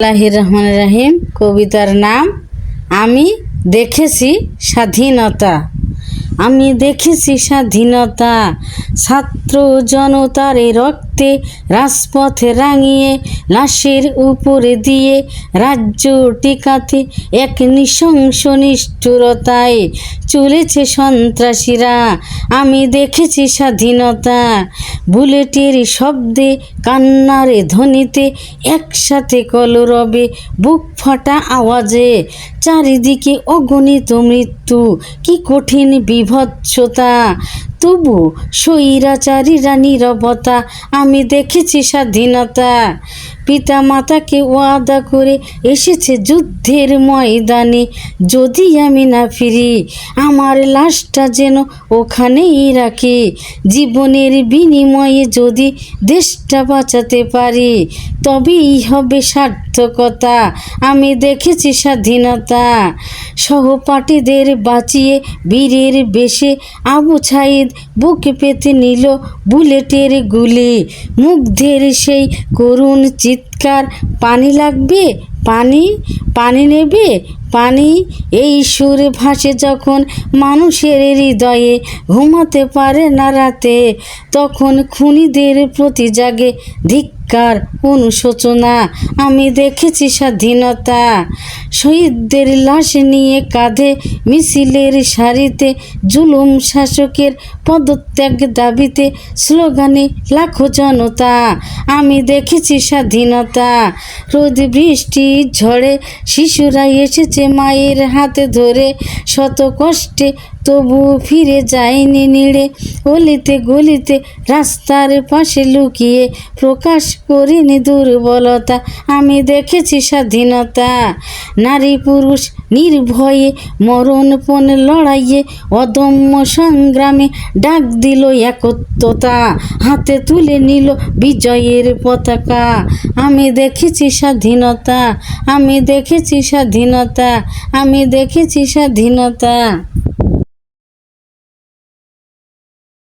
বিসমিল্লাহির রহমানির রহিম। কবিতার নাম আমি দেখেছি স্বাধীনতা। আমি দেখেছি স্বাধীনতা, ছাত্র জনতার রক্তে রাজপথে রাঙিয়ে, লাশের উপরে দিয়ে রাজ্য টিকাতে এক নৃশংস নিষ্ঠুরতায় চলেছে সন্ত্রাসীরা। আমি দেখেছি স্বাধীনতা, বুলেটের শব্দে, কান্নার ধ্বনিতে, একসাথে কলরবে, বুক ফাটা আওয়াজে, চারিদিকে অগণিত মৃত্যু, কি কঠিন বিভৎসতা, তবু স্বৈরাচারীরা নীরবতা। আমি দেখেছি স্বাধীনতা, পিতা মাতাকে ওয়াদা করে এসেছে যুদ্ধের ময়দানে, যদি আমি না ফিরি আমার লাশটা যেন ওখানেই রাখি, জীবনের বিনিময়ে যদি দেশটা বাঁচাতে পারি তবেই হবে সার্থকতা। আমি দেখেছি স্বাধীনতা, সহপাঠীদের বাঁচিয়ে বীরের বেশে আবু ছাইদ বুকে পেতে নিল বুলেটের গুলি, মুগ্ধের সেই করুণ চিৎকার, পানি লাগবে, পানি, পানি নেবে, পানি, এই সুর ভাসে যখন মানুষের হৃদয়ে, ঘুমাতে পারে না রাতে, তখন খুনিদের প্রতি জাগে ধিক্কার, অনুশোচনা। আমি দেখেছি স্বাধীনতা, শহীদদের লাশ নিয়ে কাঁধে মিছিলের সারিতে, জুলুম শাসকের পদত্যাগ দাবিতে স্লোগানে লাখো জনতা। আমি দেখেছি স্বাধীনতা, রোদ বৃষ্টি ঝড়ে শিশুরা এসেছে মায়ের হাতে ধরে, শত কষ্টে তবু ফিরে যায়নি নিড়ে, অলিতে গলিতে রাস্তার পাশে লুকিয়ে প্রকাশ করিনি দুর্বলতা। আমি দেখেছি স্বাধীনতা, নারী পুরুষ নির্ভয়ে মরণপণ লড়াইয়ে, অদম্য সংগ্রামে ডাক দিল একত্রতা, হাতে তুলে নিল বিজয়ের পতাকা। আমি দেখেছি স্বাধীনতা, আমি দেখেছি স্বাধীনতা, আমি দেখেছি স্বাধীনতা।